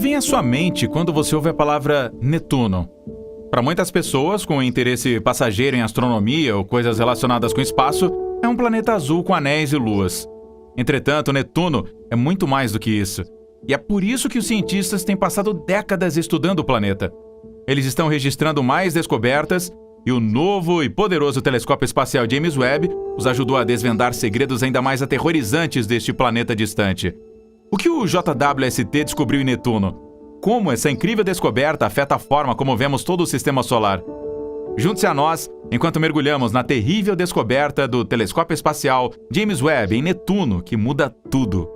vem à sua mente quando você ouve a palavra Netuno? Para muitas pessoas com interesse passageiro em astronomia ou coisas relacionadas com espaço, é um planeta azul com anéis e luas. Entretanto, Netuno é muito mais do que isso. E é por isso que os cientistas têm passado décadas estudando o planeta. Eles estão registrando mais descobertas e o novo e poderoso telescópio espacial James Webb os ajudou a desvendar segredos ainda mais aterrorizantes deste planeta distante. O que o JWST descobriu em Netuno? Como essa incrível descoberta afeta a forma como vemos todo o sistema solar? Junte-se a nós enquanto mergulhamos na terrível descoberta do telescópio espacial James Webb em Netuno, que muda tudo.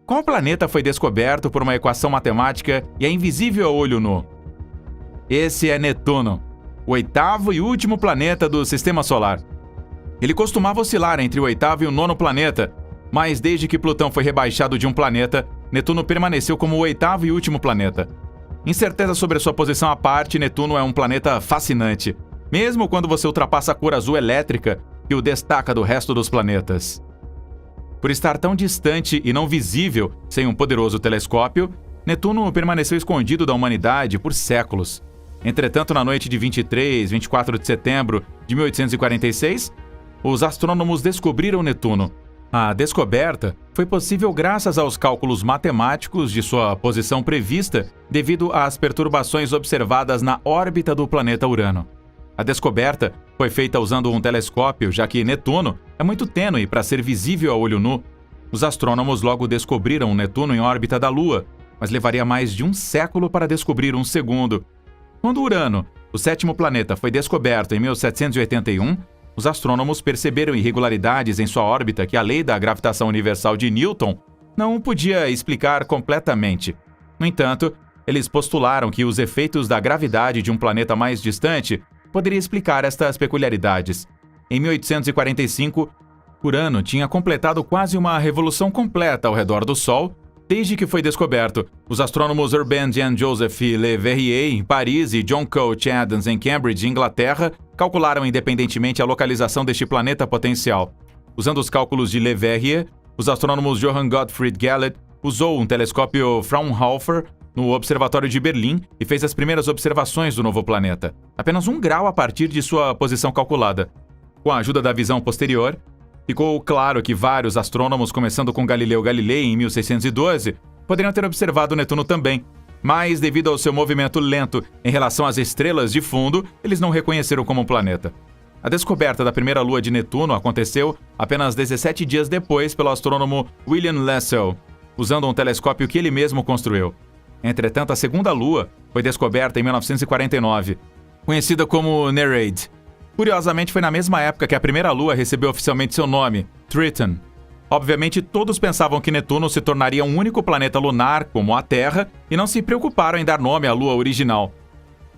Qual planeta foi descoberto por uma equação matemática e é invisível a olho nu? Esse é Netuno, o oitavo e último planeta do sistema solar. Ele costumava oscilar entre o oitavo e o nono planeta, mas desde que Plutão foi rebaixado de um planeta, Netuno permaneceu como o oitavo e último planeta. Incerteza sobre sua posição à parte, Netuno é um planeta fascinante, mesmo quando você ultrapassa a cor azul elétrica que o destaca do resto dos planetas. Por estar tão distante e não visível sem um poderoso telescópio, Netuno permaneceu escondido da humanidade por séculos. Entretanto, na noite de 23 e 24 de setembro de 1846, os astrônomos descobriram Netuno. A descoberta foi possível graças aos cálculos matemáticos de sua posição prevista devido às perturbações observadas na órbita do planeta Urano. A descoberta foi feita usando um telescópio, já que Netuno é muito tênue para ser visível a olho nu. Os astrônomos logo descobriram Netuno em órbita da Lua, mas levaria mais de um século para descobrir um segundo. Quando Urano, o sétimo planeta, foi descoberto em 1781, os astrônomos perceberam irregularidades em sua órbita que a lei da gravitação universal de Newton não podia explicar completamente. No entanto, eles postularam que os efeitos da gravidade de um planeta mais distante poderia explicar estas peculiaridades. Em 1845, Urano tinha completado quase uma revolução completa ao redor do Sol. Desde que foi descoberto, os astrônomos Urbain Jean-Joseph Le Verrier, em Paris, e John Couch Adams, em Cambridge, Inglaterra, calcularam independentemente a localização deste planeta potencial. Usando os cálculos de Le Verrier, os astrônomos Johann Gottfried Galle usou um telescópio Fraunhofer no Observatório de Berlim e fez as primeiras observações do novo planeta, apenas 1 grau a partir de sua posição calculada. Com a ajuda da visão posterior, ficou claro que vários astrônomos, começando com Galileu Galilei em 1612, poderiam ter observado Netuno também, mas devido ao seu movimento lento em relação às estrelas de fundo, eles não reconheceram como um planeta. A descoberta da primeira lua de Netuno aconteceu apenas 17 dias depois pelo astrônomo William Lassell, usando um telescópio que ele mesmo construiu. Entretanto, a segunda lua foi descoberta em 1949, conhecida como Nereid. Curiosamente, foi na mesma época que a primeira lua recebeu oficialmente seu nome, Triton. Obviamente, todos pensavam que Netuno se tornaria um único planeta lunar, como a Terra, e não se preocuparam em dar nome à lua original.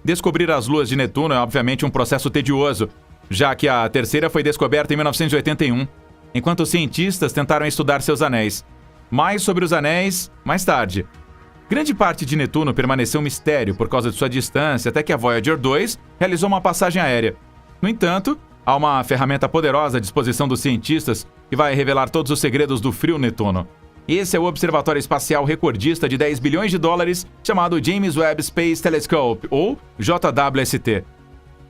Descobrir as luas de Netuno é obviamente um processo tedioso, já que a terceira foi descoberta em 1981, enquanto os cientistas tentaram estudar seus anéis. Mais sobre os anéis, mais tarde. Grande parte de Netuno permaneceu um mistério por causa de sua distância, até que a Voyager 2 realizou uma passagem aérea. No entanto, há uma ferramenta poderosa à disposição dos cientistas que vai revelar todos os segredos do frio Netuno. Esse é o Observatório Espacial Recordista de $10 bilhões, chamado James Webb Space Telescope, ou JWST.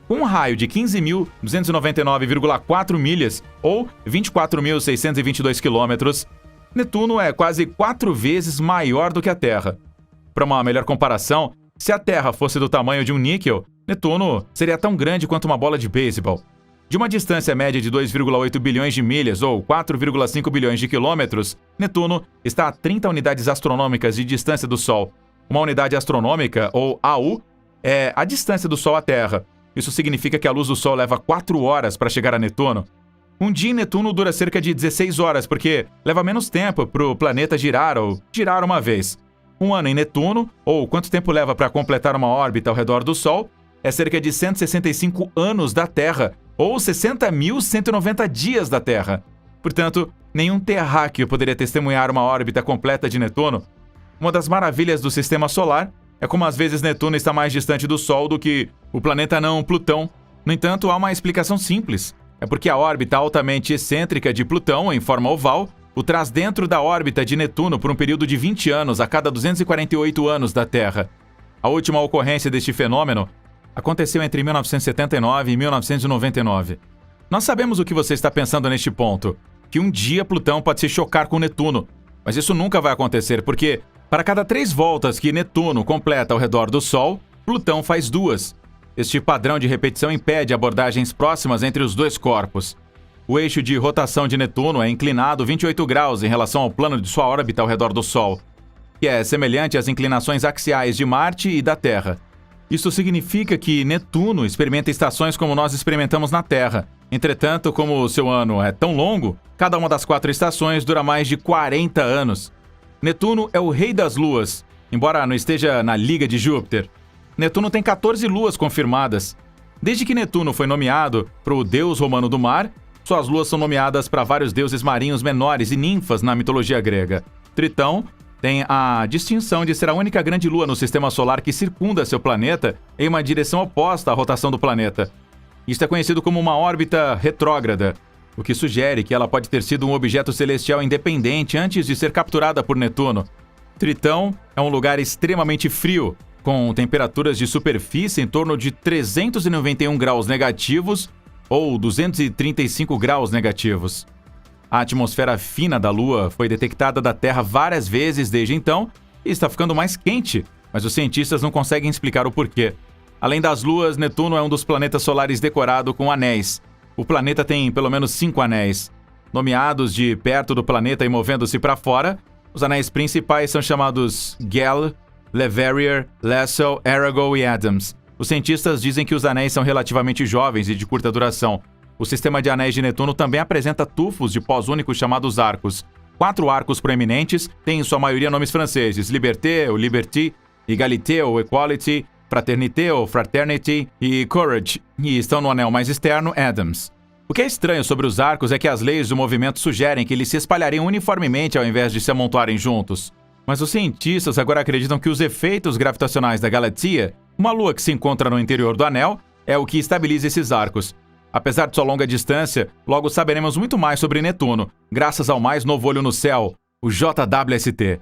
Com um raio de 15.299,4 milhas, ou 24.622 quilômetros, Netuno é quase 4 vezes maior do que a Terra. Para uma melhor comparação, se a Terra fosse do tamanho de um níquel, Netuno seria tão grande quanto uma bola de beisebol. De uma distância média de 2,8 bilhões de milhas, ou 4,5 bilhões de quilômetros, Netuno está a 30 unidades astronômicas de distância do Sol. Uma unidade astronômica, ou AU, é a distância do Sol à Terra. Isso significa que a luz do Sol leva 4 horas para chegar a Netuno. Um dia em Netuno dura cerca de 16 horas, porque leva menos tempo para o planeta girar ou girar uma vez. Um ano em Netuno, ou quanto tempo leva para completar uma órbita ao redor do Sol, é cerca de 165 anos da Terra, ou 60.190 dias da Terra. Portanto, nenhum terráqueo poderia testemunhar uma órbita completa de Netuno. Uma das maravilhas do Sistema Solar é como às vezes Netuno está mais distante do Sol do que o planeta não Plutão. No entanto, há uma explicação simples. É porque a órbita altamente excêntrica de Plutão, em forma oval, o traz dentro da órbita de Netuno por um período de 20 anos a cada 248 anos da Terra. A última ocorrência deste fenômeno aconteceu entre 1979 e 1999. Nós sabemos o que você está pensando neste ponto, que um dia Plutão pode se chocar com Netuno, mas isso nunca vai acontecer porque, para cada 3 voltas que Netuno completa ao redor do Sol, Plutão faz 2. Este padrão de repetição impede abordagens próximas entre os dois corpos. O eixo de rotação de Netuno é inclinado 28 graus em relação ao plano de sua órbita ao redor do Sol, que é semelhante às inclinações axiais de Marte e da Terra. Isso significa que Netuno experimenta estações como nós experimentamos na Terra. Entretanto, como o seu ano é tão longo, cada uma das 4 estações dura mais de 40 anos. Netuno é o rei das luas, embora não esteja na Liga de Júpiter. Netuno tem 14 luas confirmadas. Desde que Netuno foi nomeado para o deus romano do mar, suas luas são nomeadas para vários deuses marinhos menores e ninfas na mitologia grega. Tritão tem a distinção de ser a única grande lua no sistema solar que circunda seu planeta em uma direção oposta à rotação do planeta. Isto é conhecido como uma órbita retrógrada, o que sugere que ela pode ter sido um objeto celestial independente antes de ser capturada por Netuno. Tritão é um lugar extremamente frio, com temperaturas de superfície em torno de 391 graus negativos ou 235 graus negativos. A atmosfera fina da Lua foi detectada da Terra várias vezes desde então e está ficando mais quente, mas os cientistas não conseguem explicar o porquê. Além das luas, Netuno é um dos planetas solares decorado com anéis. O planeta tem pelo menos 5 anéis. Nomeados de perto do planeta e movendo-se para fora, os anéis principais são chamados Gell, Leverrier, Lassell, Arago e Adams. Os cientistas dizem que os anéis são relativamente jovens e de curta duração. O sistema de anéis de Netuno também apresenta tufos de pós únicos chamados arcos. 4 arcos proeminentes têm em sua maioria nomes franceses: Liberté ou Liberty, Égalité ou Equality, Fraternité ou Fraternity e Courage, e estão no anel mais externo, Adams. O que é estranho sobre os arcos é que as leis do movimento sugerem que eles se espalhariam uniformemente ao invés de se amontoarem juntos. Mas os cientistas agora acreditam que os efeitos gravitacionais da Galatea, uma lua que se encontra no interior do anel, é o que estabiliza esses arcos. Apesar de sua longa distância, logo saberemos muito mais sobre Netuno, graças ao mais novo olho no céu, o JWST.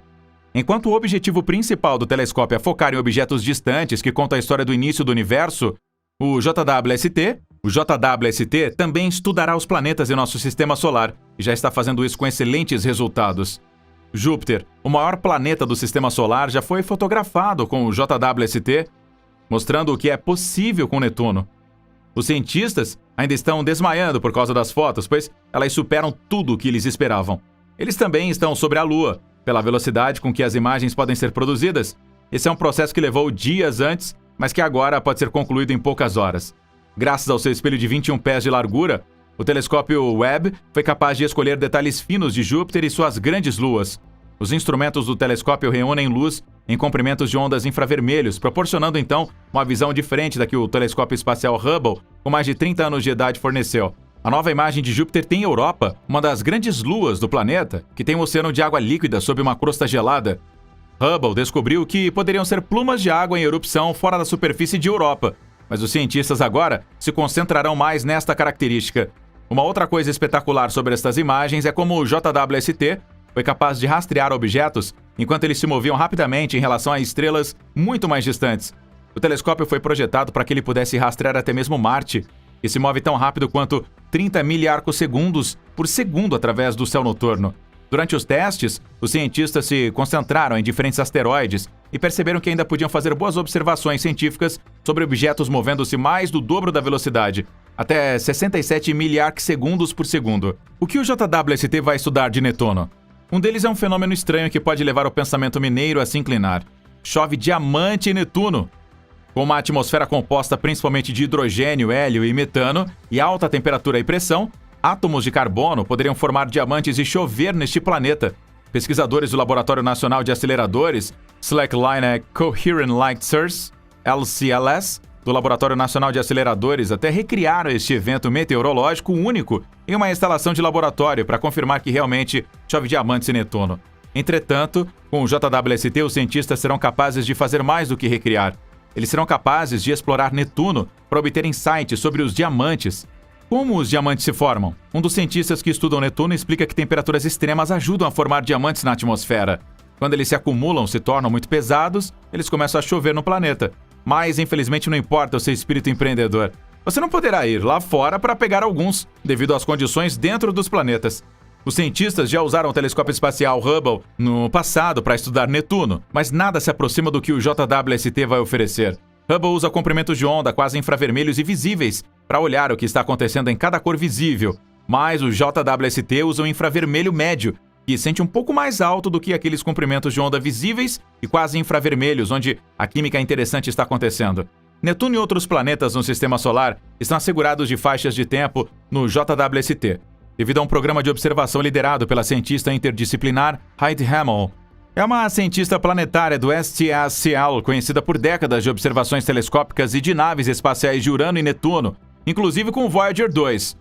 Enquanto o objetivo principal do telescópio é focar em objetos distantes que contam a história do início do universo, o JWST também estudará os planetas em nosso sistema solar e já está fazendo isso com excelentes resultados. Júpiter, o maior planeta do sistema solar, já foi fotografado com o JWST, mostrando o que é possível com Netuno. Os cientistas ainda estão desmaiando por causa das fotos, pois elas superam tudo o que eles esperavam. Eles também estão sobre a Lua, pela velocidade com que as imagens podem ser produzidas. Esse é um processo que levou dias antes, mas que agora pode ser concluído em poucas horas. Graças ao seu espelho de 21 pés de largura, o telescópio Webb foi capaz de escolher detalhes finos de Júpiter e suas grandes luas. Os instrumentos do telescópio reúnem luz em comprimentos de ondas infravermelhos, proporcionando então uma visão diferente da que o telescópio espacial Hubble, com mais de 30 anos de idade, forneceu. A nova imagem de Júpiter tem Europa, uma das grandes luas do planeta, que tem um oceano de água líquida sob uma crosta gelada. Hubble descobriu que poderiam ser plumas de água em erupção fora da superfície de Europa, mas os cientistas agora se concentrarão mais nesta característica. Uma outra coisa espetacular sobre estas imagens é como o JWST foi capaz de rastrear objetos enquanto eles se moviam rapidamente em relação a estrelas muito mais distantes. O telescópio foi projetado para que ele pudesse rastrear até mesmo Marte, que se move tão rápido quanto 30 miliarcosegundos por segundo através do céu noturno. Durante os testes, os cientistas se concentraram em diferentes asteroides e perceberam que ainda podiam fazer boas observações científicas sobre objetos movendo-se mais do dobro da velocidade, até 67 miliarcosegundos por segundo. O que o JWST vai estudar de Netuno? Um deles é um fenômeno estranho que pode levar o pensamento mineiro a se inclinar. Chove diamante em Netuno. Com uma atmosfera composta principalmente de hidrogênio, hélio e metano, e alta temperatura e pressão, átomos de carbono poderiam formar diamantes e chover neste planeta. Pesquisadores do Laboratório Nacional de Aceleradores, Slackline Coherent Light Source, LCLS, do Laboratório Nacional de Aceleradores, até recriaram este evento meteorológico único em uma instalação de laboratório para confirmar que realmente chove diamantes em Netuno. Entretanto, com o JWST, os cientistas serão capazes de fazer mais do que recriar. Eles serão capazes de explorar Netuno para obter insights sobre os diamantes. Como os diamantes se formam? Um dos cientistas que estudam Netuno explica que temperaturas extremas ajudam a formar diamantes na atmosfera. Quando eles se acumulam, se tornam muito pesados, eles começam a chover no planeta. Mas, infelizmente, não importa o seu espírito empreendedor. Você não poderá ir lá fora para pegar alguns, devido às condições dentro dos planetas. Os cientistas já usaram o telescópio espacial Hubble no passado para estudar Netuno, mas nada se aproxima do que o JWST vai oferecer. Hubble usa comprimentos de onda quase infravermelhos e visíveis para olhar o que está acontecendo em cada cor visível, mas o JWST usa um infravermelho médio, que sente um pouco mais alto do que aqueles comprimentos de onda visíveis e quase infravermelhos, onde a química interessante está acontecendo. Netuno e outros planetas no Sistema Solar estão assegurados de faixas de tempo no JWST, devido a um programa de observação liderado pela cientista interdisciplinar Heidi Hammel. É uma cientista planetária do STSCL, conhecida por décadas de observações telescópicas e de naves espaciais de Urano e Netuno, inclusive com o Voyager 2.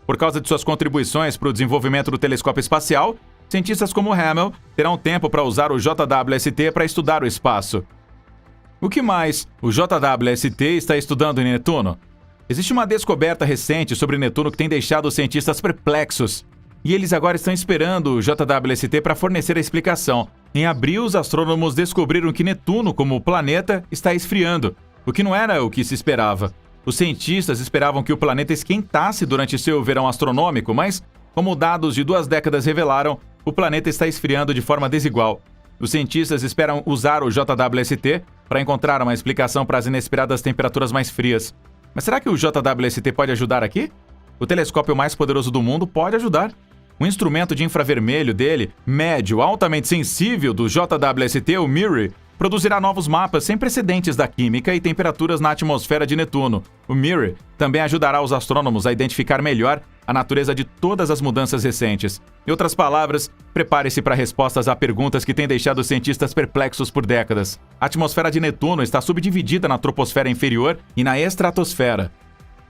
Por causa de suas contribuições para o desenvolvimento do telescópio espacial, cientistas como Hammel terão tempo para usar o JWST para estudar o espaço. O que mais o JWST está estudando em Netuno? Existe uma descoberta recente sobre Netuno que tem deixado os cientistas perplexos. E eles agora estão esperando o JWST para fornecer a explicação. Em abril, os astrônomos descobriram que Netuno, como planeta, está esfriando, o que não era o que se esperava. Os cientistas esperavam que o planeta esquentasse durante seu verão astronômico, mas, como dados de 2 décadas revelaram, o planeta está esfriando de forma desigual. Os cientistas esperam usar o JWST para encontrar uma explicação para as inesperadas temperaturas mais frias. Mas será que o JWST pode ajudar aqui? O telescópio mais poderoso do mundo pode ajudar. O instrumento de infravermelho dele, médio, altamente sensível do JWST, o MIRI, produzirá novos mapas sem precedentes da química e temperaturas na atmosfera de Netuno. O MIRI também ajudará os astrônomos a identificar melhor a natureza de todas as mudanças recentes. Em outras palavras, prepare-se para respostas a perguntas que têm deixado os cientistas perplexos por décadas. A atmosfera de Netuno está subdividida na troposfera inferior e na estratosfera,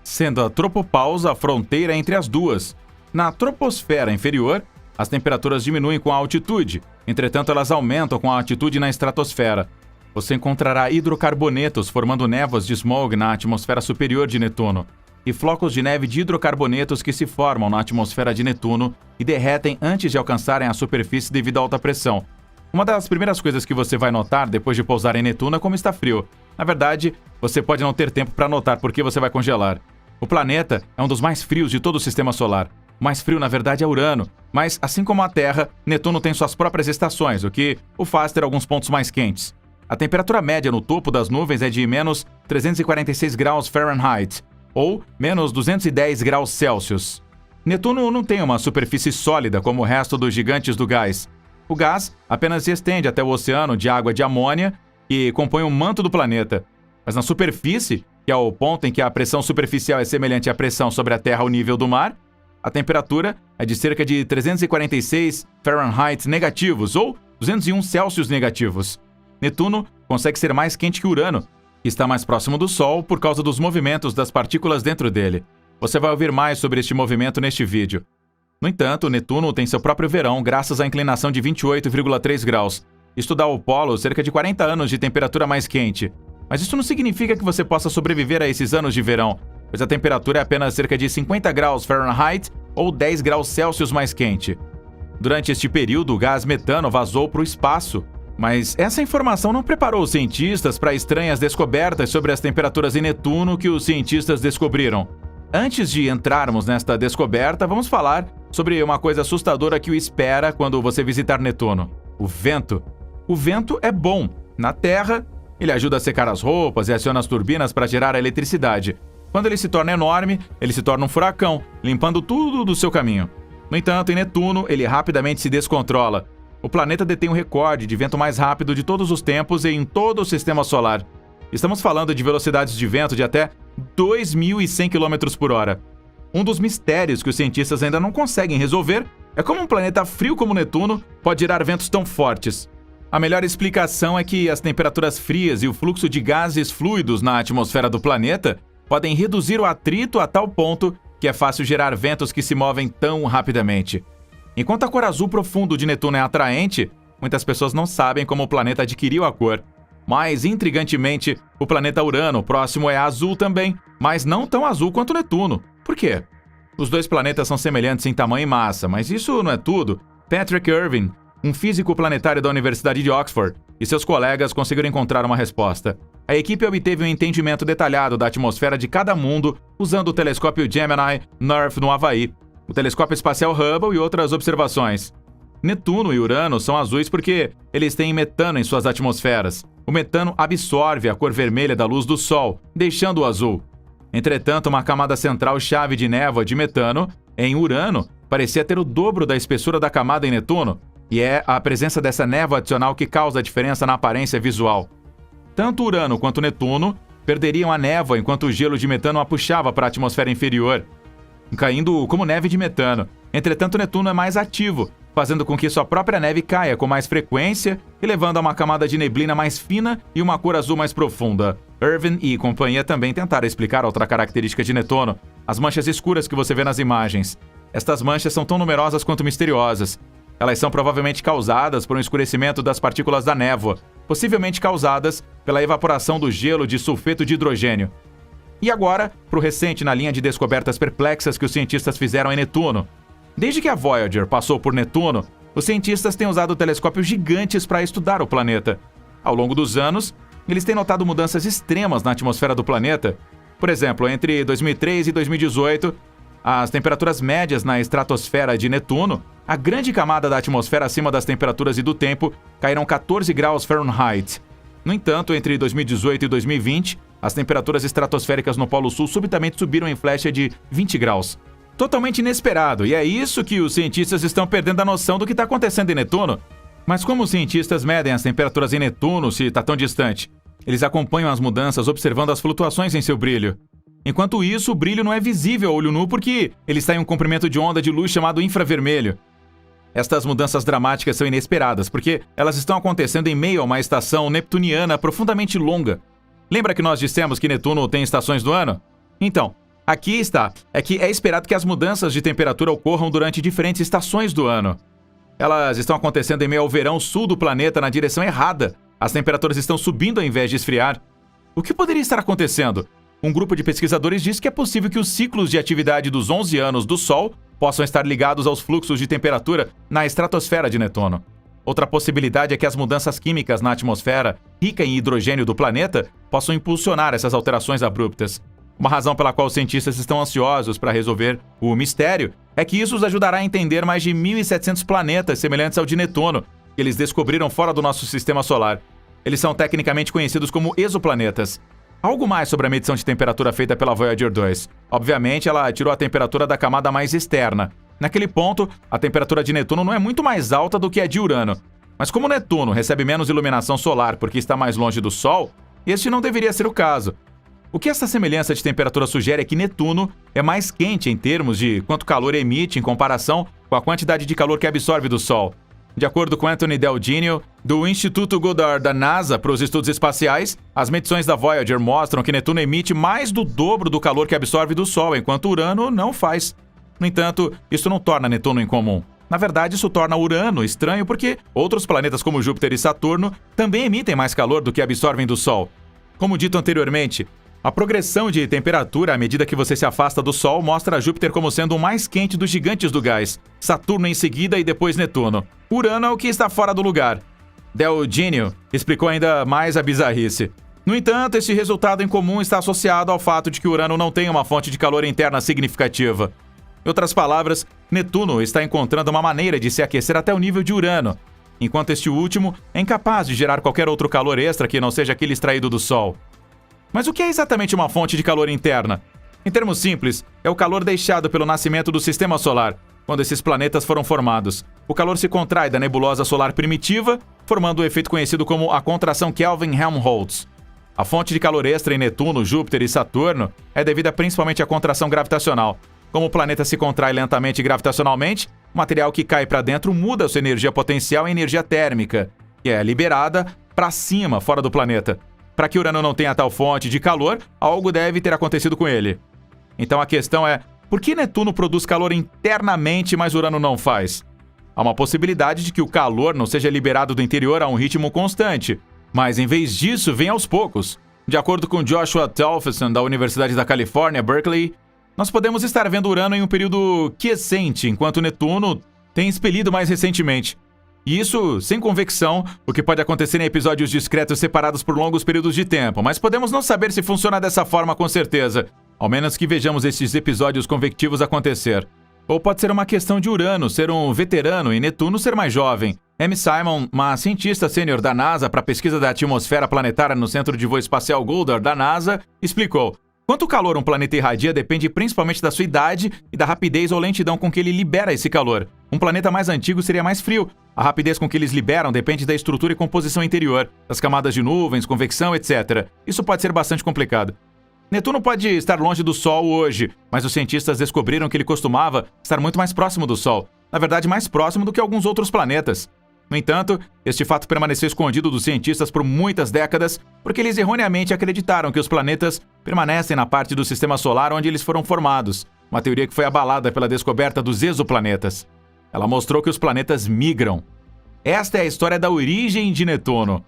sendo a tropopausa a fronteira entre as duas. Na troposfera inferior, as temperaturas diminuem com a altitude, entretanto elas aumentam com a altitude na estratosfera. Você encontrará hidrocarbonetos formando névoas de smog na atmosfera superior de Netuno, e flocos de neve de hidrocarbonetos que se formam na atmosfera de Netuno e derretem antes de alcançarem a superfície devido à alta pressão. Uma das primeiras coisas que você vai notar depois de pousar em Netuno é como está frio. Na verdade, você pode não ter tempo para notar porque você vai congelar. O planeta é um dos mais frios de todo o Sistema Solar. O mais frio, na verdade, é Urano, mas, assim como a Terra, Netuno tem suas próprias estações, o que o faz ter alguns pontos mais quentes. A temperatura média no topo das nuvens é de menos 346 graus Fahrenheit, ou menos 210 graus Celsius. Netuno não tem uma superfície sólida como o resto dos gigantes do gás. O gás apenas se estende até o oceano de água de amônia, que compõe o manto do planeta. Mas na superfície, que é o ponto em que a pressão superficial é semelhante à pressão sobre a Terra ao nível do mar, a temperatura é de cerca de 346 Fahrenheit negativos ou 201 Celsius negativos. Netuno consegue ser mais quente que Urano, que está mais próximo do Sol por causa dos movimentos das partículas dentro dele. Você vai ouvir mais sobre este movimento neste vídeo. No entanto, Netuno tem seu próprio verão graças à inclinação de 28,3 graus. Isto dá ao polo cerca de 40 anos de temperatura mais quente. Mas isso não significa que você possa sobreviver a esses anos de verão, pois a temperatura é apenas cerca de 50 graus Fahrenheit ou 10 graus Celsius mais quente. Durante este período, o gás metano vazou para o espaço, mas essa informação não preparou os cientistas para estranhas descobertas sobre as temperaturas em Netuno que os cientistas descobriram. Antes de entrarmos nesta descoberta, vamos falar sobre uma coisa assustadora que o espera quando você visitar Netuno: o vento. O vento é bom. Na Terra, ele ajuda a secar as roupas e aciona as turbinas para gerar a eletricidade. Quando ele se torna enorme, ele se torna um furacão, limpando tudo do seu caminho. No entanto, em Netuno, ele rapidamente se descontrola. O planeta detém o recorde de vento mais rápido de todos os tempos e em todo o Sistema Solar. Estamos falando de velocidades de vento de até 2.100 km por hora. Um dos mistérios que os cientistas ainda não conseguem resolver é como um planeta frio como Netuno pode gerar ventos tão fortes. A melhor explicação é que as temperaturas frias e o fluxo de gases fluidos na atmosfera do planeta podem reduzir o atrito a tal ponto que é fácil gerar ventos que se movem tão rapidamente. Enquanto a cor azul profundo de Netuno é atraente, muitas pessoas não sabem como o planeta adquiriu a cor. Mais intrigantemente, o planeta Urano próximo é azul também, mas não tão azul quanto Netuno. Por quê? Os dois planetas são semelhantes em tamanho e massa, mas isso não é tudo. Patrick Irving, um físico planetário da Universidade de Oxford, e seus colegas conseguiram encontrar uma resposta. A equipe obteve um entendimento detalhado da atmosfera de cada mundo usando o telescópio Gemini North no Havaí, o telescópio espacial Hubble e outras observações. Netuno e Urano são azuis porque eles têm metano em suas atmosferas. O metano absorve a cor vermelha da luz do Sol, deixando-o azul. Entretanto, uma camada central chave de névoa de metano, em Urano, parecia ter o dobro da espessura da camada em Netuno, e é a presença dessa névoa adicional que causa a diferença na aparência visual. Tanto Urano quanto Netuno perderiam a névoa enquanto o gelo de metano a puxava para a atmosfera inferior, caindo como neve de metano. Entretanto, Netuno é mais ativo, fazendo com que sua própria neve caia com mais frequência e levando a uma camada de neblina mais fina e uma cor azul mais profunda. Irving e companhia também tentaram explicar outra característica de Netuno, as manchas escuras que você vê nas imagens. Estas manchas são tão numerosas quanto misteriosas. Elas são provavelmente causadas por um escurecimento das partículas da névoa, possivelmente causadas pela evaporação do gelo de sulfeto de hidrogênio. E agora, para o recente na linha de descobertas perplexas que os cientistas fizeram em Netuno. Desde que a Voyager passou por Netuno, os cientistas têm usado telescópios gigantes para estudar o planeta. Ao longo dos anos, eles têm notado mudanças extremas na atmosfera do planeta. Por exemplo, entre 2003 e 2018, as temperaturas médias na estratosfera de Netuno, a grande camada da atmosfera acima das temperaturas e do tempo, caíram 14 graus Fahrenheit. No entanto, entre 2018 e 2020, as temperaturas estratosféricas no Polo Sul subitamente subiram em flecha de 20 graus. Totalmente inesperado, e é isso que os cientistas estão perdendo a noção do que está acontecendo em Netuno. Mas como os cientistas medem as temperaturas em Netuno se está tão distante? Eles acompanham as mudanças observando as flutuações em seu brilho. Enquanto isso, o brilho não é visível a olho nu porque ele está em um comprimento de onda de luz chamado infravermelho. Estas mudanças dramáticas são inesperadas porque elas estão acontecendo em meio a uma estação neptuniana profundamente longa. Lembra que nós dissemos que Netuno tem estações do ano? Então, aqui está, é que é esperado que as mudanças de temperatura ocorram durante diferentes estações do ano. Elas estão acontecendo em meio ao verão sul do planeta na direção errada. As temperaturas estão subindo ao invés de esfriar. O que poderia estar acontecendo? Um grupo de pesquisadores diz que é possível que os ciclos de atividade dos 11 anos do Sol possam estar ligados aos fluxos de temperatura na estratosfera de Netuno. Outra possibilidade é que as mudanças químicas na atmosfera, rica em hidrogênio do planeta, possam impulsionar essas alterações abruptas. Uma razão pela qual os cientistas estão ansiosos para resolver o mistério é que isso os ajudará a entender mais de 1.700 planetas semelhantes ao de Netuno, que eles descobriram fora do nosso sistema solar. Eles são tecnicamente conhecidos como exoplanetas. Algo mais sobre a medição de temperatura feita pela Voyager 2. Obviamente, ela tirou a temperatura da camada mais externa. Naquele ponto, a temperatura de Netuno não é muito mais alta do que a de Urano. Mas como Netuno recebe menos iluminação solar porque está mais longe do Sol, este não deveria ser o caso. O que essa semelhança de temperatura sugere é que Netuno é mais quente em termos de quanto calor emite em comparação com a quantidade de calor que absorve do Sol. De acordo com Anthony Del Genio, do Instituto Goddard da NASA para os estudos espaciais, as medições da Voyager mostram que Netuno emite mais do dobro do calor que absorve do Sol, enquanto Urano não faz. No entanto, isso não torna Netuno incomum. Na verdade, isso torna Urano estranho porque outros planetas como Júpiter e Saturno também emitem mais calor do que absorvem do Sol. Como dito anteriormente, a progressão de temperatura à medida que você se afasta do Sol mostra Júpiter como sendo o mais quente dos gigantes do gás, Saturno em seguida e depois Netuno. Urano é o que está fora do lugar. Del Genio explicou ainda mais a bizarrice. No entanto, esse resultado incomum está associado ao fato de que Urano não tem uma fonte de calor interna significativa. Em outras palavras, Netuno está encontrando uma maneira de se aquecer até o nível de Urano, enquanto este último é incapaz de gerar qualquer outro calor extra que não seja aquele extraído do Sol. Mas o que é exatamente uma fonte de calor interna? Em termos simples, é o calor deixado pelo nascimento do Sistema Solar, quando esses planetas foram formados. O calor se contrai da nebulosa solar primitiva, formando o efeito conhecido como a contração Kelvin-Helmholtz. A fonte de calor extra em Netuno, Júpiter e Saturno é devida principalmente à contração gravitacional. Como o planeta se contrai lentamente gravitacionalmente, o material que cai para dentro muda sua energia potencial em energia térmica, que é liberada para cima, fora do planeta. Para que Urano não tenha tal fonte de calor, algo deve ter acontecido com ele. Então a questão é, por que Netuno produz calor internamente, mas Urano não faz? Há uma possibilidade de que o calor não seja liberado do interior a um ritmo constante, mas em vez disso vem aos poucos. De acordo com Joshua Tolfson, da Universidade da Califórnia, Berkeley, Nós podemos estar vendo Urano em um período quiescente, enquanto Netuno tem expelido mais recentemente. E isso sem convecção, o que pode acontecer em episódios discretos separados por longos períodos de tempo, mas podemos não saber se funciona dessa forma com certeza, ao menos que vejamos esses episódios convectivos acontecer. Ou pode ser uma questão de Urano ser um veterano e Netuno ser mais jovem. Amy Simon, uma cientista sênior da NASA para a pesquisa da atmosfera planetária no Centro de Voo Espacial Goddard da NASA, explicou: quanto calor um planeta irradia depende principalmente da sua idade e da rapidez ou lentidão com que ele libera esse calor. Um planeta mais antigo seria mais frio. A rapidez com que eles liberam depende da estrutura e composição interior, das camadas de nuvens, convecção, etc. Isso pode ser bastante complicado. Netuno pode estar longe do Sol hoje, mas os cientistas descobriram que ele costumava estar muito mais próximo do Sol. Na verdade, mais próximo do que alguns outros planetas. No entanto, este fato permaneceu escondido dos cientistas por muitas décadas, porque eles erroneamente acreditaram que os planetas permanecem na parte do sistema solar onde eles foram formados, uma teoria que foi abalada pela descoberta dos exoplanetas. Ela mostrou que os planetas migram. Esta é a história da origem de Netuno.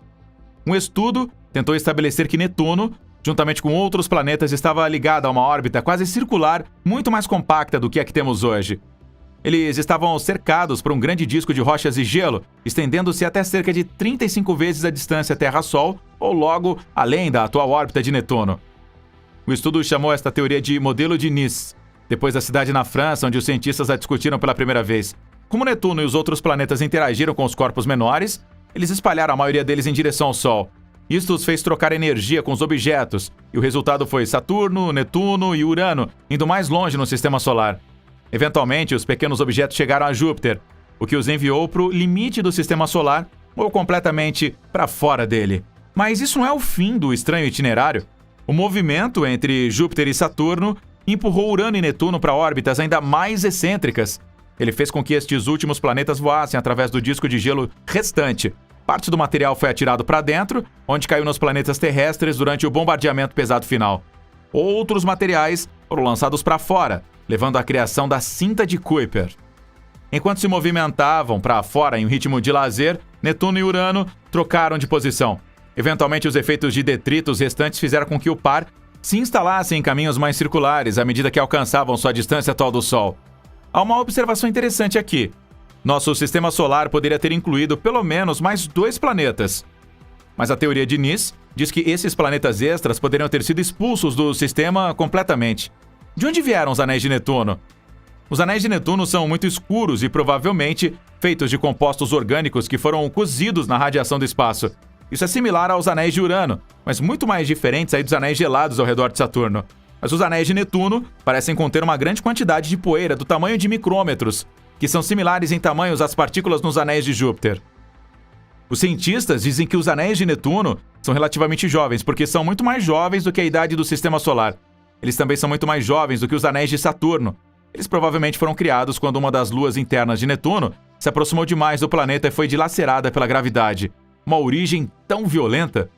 Um estudo tentou estabelecer que Netuno, juntamente com outros planetas, estava ligado a uma órbita quase circular, muito mais compacta do que a que temos hoje. Eles estavam cercados por um grande disco de rochas e gelo, estendendo-se até cerca de 35 vezes a distância Terra-Sol, ou logo além da atual órbita de Netuno. O estudo chamou esta teoria de modelo de Nice, depois da cidade na França onde os cientistas a discutiram pela primeira vez. Como Netuno e os outros planetas interagiram com os corpos menores, eles espalharam a maioria deles em direção ao Sol. Isto os fez trocar energia com os objetos, e o resultado foi Saturno, Netuno e Urano indo mais longe no sistema solar. Eventualmente, os pequenos objetos chegaram a Júpiter, o que os enviou para o limite do sistema solar ou completamente para fora dele. Mas isso não é o fim do estranho itinerário. O movimento entre Júpiter e Saturno empurrou Urano e Netuno para órbitas ainda mais excêntricas. Ele fez com que estes últimos planetas voassem através do disco de gelo restante. Parte do material foi atirado para dentro, onde caiu nos planetas terrestres durante o bombardeamento pesado final. Outros materiais foram lançados para fora, levando à criação da cinta de Kuiper. Enquanto se movimentavam para fora em um ritmo de lazer, Netuno e Urano trocaram de posição. Eventualmente, os efeitos de detritos restantes fizeram com que o par se instalasse em caminhos mais circulares à medida que alcançavam sua distância atual do Sol. Há uma observação interessante aqui. Nosso sistema solar poderia ter incluído pelo menos mais 2 planetas. Mas a teoria de Nice diz que esses planetas extras poderiam ter sido expulsos do sistema completamente. De onde vieram os anéis de Netuno? Os anéis de Netuno são muito escuros e provavelmente feitos de compostos orgânicos que foram cozidos na radiação do espaço. Isso é similar aos anéis de Urano, mas muito mais diferentes aí dos anéis gelados ao redor de Saturno. Mas os anéis de Netuno parecem conter uma grande quantidade de poeira do tamanho de micrômetros, que são similares em tamanhos às partículas nos anéis de Júpiter. Os cientistas dizem que os anéis de Netuno são relativamente jovens, porque são muito mais jovens do que a idade do sistema solar. Eles também são muito mais jovens do que os anéis de Saturno. Eles provavelmente foram criados quando uma das luas internas de Netuno se aproximou demais do planeta e foi dilacerada pela gravidade. Uma origem tão violenta.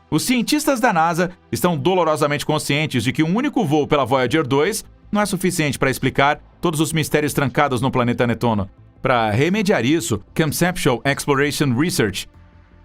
Os cientistas da NASA estão dolorosamente conscientes de que um único voo pela Voyager 2 não é suficiente para explicar todos os mistérios trancados no planeta Netuno. Para remediar isso, Conceptual Exploration Research,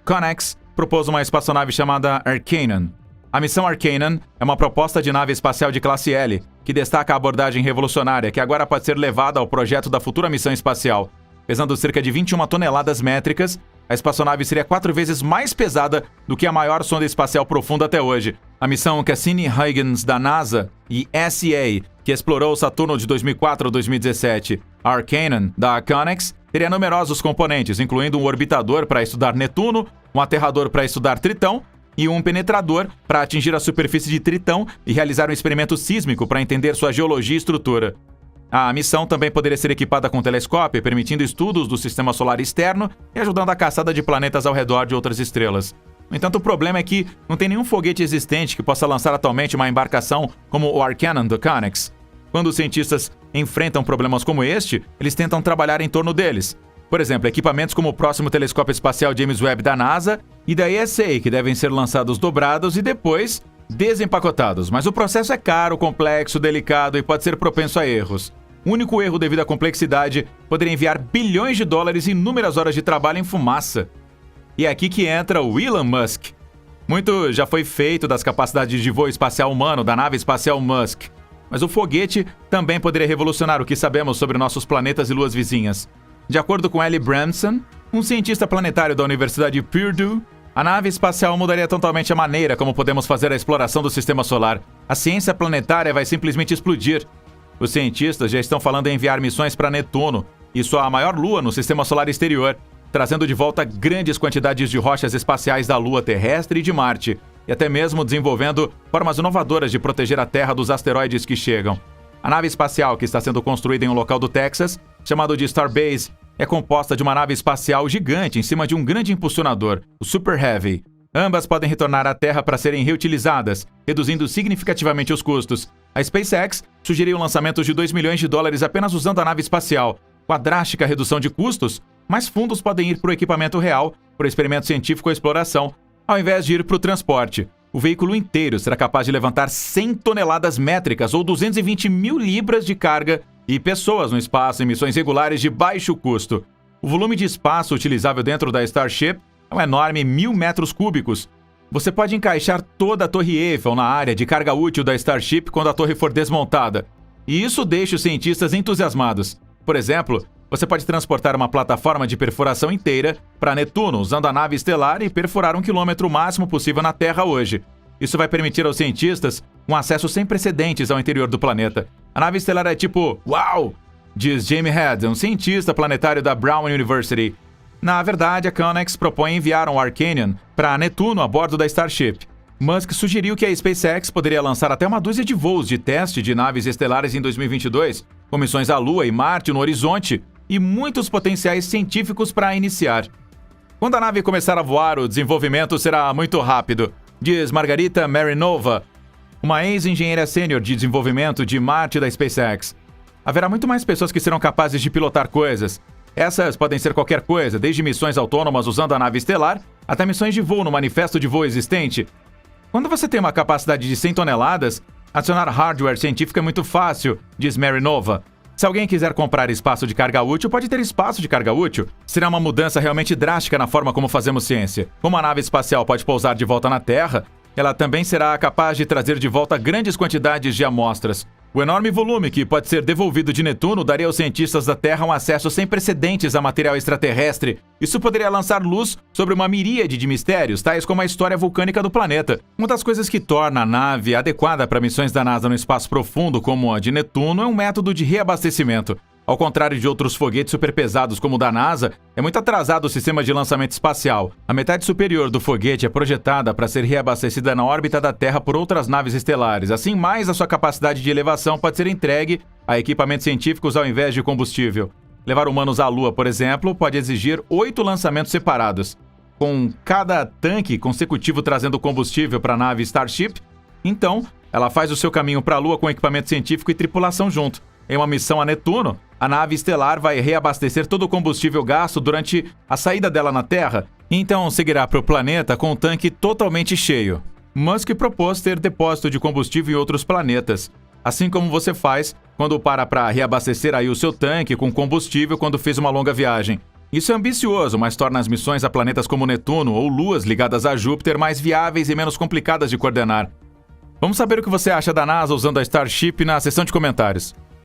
CONEX, propôs uma espaçonave chamada Arcanum. A missão Arcanum é uma proposta de nave espacial de classe L, que destaca a abordagem revolucionária que agora pode ser levada ao projeto da futura missão espacial. Pesando cerca de 21 toneladas métricas, a espaçonave seria 4 vezes mais pesada do que a maior sonda espacial profunda até hoje. A missão Cassini-Huygens da NASA e SEA, que explorou o Saturno de 2004 a 2017, a Arcanum da CONEX, teria numerosos componentes, incluindo um orbitador para estudar Netuno, um aterrador para estudar Tritão e um penetrador para atingir a superfície de Tritão e realizar um experimento sísmico para entender sua geologia e estrutura. A missão também poderia ser equipada com telescópio, permitindo estudos do sistema solar externo e ajudando a caçada de planetas ao redor de outras estrelas. No entanto, o problema é que não tem nenhum foguete existente que possa lançar atualmente uma embarcação como o Arcanum do CONEX. Quando os cientistas enfrentam problemas como este, eles tentam trabalhar em torno deles. Por exemplo, equipamentos como o próximo telescópio espacial James Webb da NASA e da ESA, que devem ser lançados dobrados e depois desempacotados. Mas o processo é caro, complexo, delicado e pode ser propenso a erros. O único erro devido à complexidade poderia enviar bilhões de dólares e inúmeras horas de trabalho em fumaça. E é aqui que entra o Elon Musk. Muito já foi feito das capacidades de voo espacial humano da nave espacial Musk. mas o foguete também poderia revolucionar o que sabemos sobre nossos planetas e luas vizinhas. De acordo com Ellie Branson, um cientista planetário da Universidade de Purdue, a nave espacial mudaria totalmente a maneira como podemos fazer a exploração do sistema solar. A ciência planetária vai simplesmente explodir. Os cientistas já estão falando em enviar missões para Netuno, e sua maior lua no sistema solar exterior, trazendo de volta grandes quantidades de rochas espaciais da Lua terrestre e de Marte, e até mesmo desenvolvendo formas inovadoras de proteger a Terra dos asteroides que chegam. A nave espacial que está sendo construída em um local do Texas, chamado de Starbase, é composta de uma nave espacial gigante em cima de um grande impulsionador, o Super Heavy. Ambas podem retornar à Terra para serem reutilizadas, reduzindo significativamente os custos. A SpaceX sugeriu lançamentos de $2 milhões apenas usando a nave espacial. Com a drástica redução de custos, mais fundos podem ir para o equipamento real, para o experimento científico ou exploração, ao invés de ir para o transporte. O veículo inteiro será capaz de levantar 100 toneladas métricas ou 220 mil libras de carga e pessoas no espaço em missões regulares de baixo custo. O volume de espaço utilizável dentro da Starship é um enorme 1.000 metros cúbicos. Você pode encaixar toda a Torre Eiffel na área de carga útil da Starship quando a torre for desmontada. E isso deixa os cientistas entusiasmados. Por exemplo, você pode transportar uma plataforma de perfuração inteira para Netuno usando a nave estelar e perfurar 1 quilômetro o máximo possível na Terra hoje. Isso vai permitir aos cientistas um acesso sem precedentes ao interior do planeta. A nave estelar é tipo, uau! Diz Jamie Head, um cientista planetário da Brown University. Na verdade, a Connex propõe enviar um Arcanian para Netuno a bordo da Starship. Musk sugeriu que a SpaceX poderia lançar até uma dúzia de voos de teste de naves estelares em 2022, com missões à Lua e Marte no horizonte e muitos potenciais científicos para iniciar. Quando a nave começar a voar, o desenvolvimento será muito rápido, diz Margarita Marinova, uma ex-engenheira sênior de desenvolvimento de Marte da SpaceX. Haverá muito mais pessoas que serão capazes de pilotar coisas. Essas podem ser qualquer coisa, desde missões autônomas usando a nave estelar, até missões de voo no manifesto de voo existente. Quando você tem uma capacidade de 100 toneladas, adicionar hardware científico é muito fácil, diz Marinova. Se alguém quiser comprar espaço de carga útil, pode ter espaço de carga útil. Será uma mudança realmente drástica na forma como fazemos ciência. Como a nave espacial pode pousar de volta na Terra, ela também será capaz de trazer de volta grandes quantidades de amostras. O enorme volume que pode ser devolvido de Netuno daria aos cientistas da Terra um acesso sem precedentes a material extraterrestre. Isso poderia lançar luz sobre uma miríade de mistérios, tais como a história vulcânica do planeta. Uma das coisas que torna a nave adequada para missões da NASA no espaço profundo, como a de Netuno, é um método de reabastecimento. Ao contrário de outros foguetes superpesados como o da NASA, é muito atrasado o sistema de lançamento espacial. A metade superior do foguete é projetada para ser reabastecida na órbita da Terra por outras naves estelares. Assim, mais a sua capacidade de elevação pode ser entregue a equipamentos científicos ao invés de combustível. Levar humanos à Lua, por exemplo, pode exigir 8 lançamentos separados. Com cada tanque consecutivo trazendo combustível para a nave Starship, então, ela faz o seu caminho para a Lua com equipamento científico e tripulação junto. Em uma missão a Netuno, a nave estelar vai reabastecer todo o combustível gasto durante a saída dela na Terra, e então seguirá para o planeta com o tanque totalmente cheio. Musk propôs ter depósito de combustível em outros planetas, assim como você faz quando para reabastecer aí o seu tanque com combustível quando fez uma longa viagem. Isso é ambicioso, mas torna as missões a planetas como Netuno ou luas ligadas a Júpiter mais viáveis e menos complicadas de coordenar. Vamos saber o que você acha da NASA usando a Starship na seção de comentários.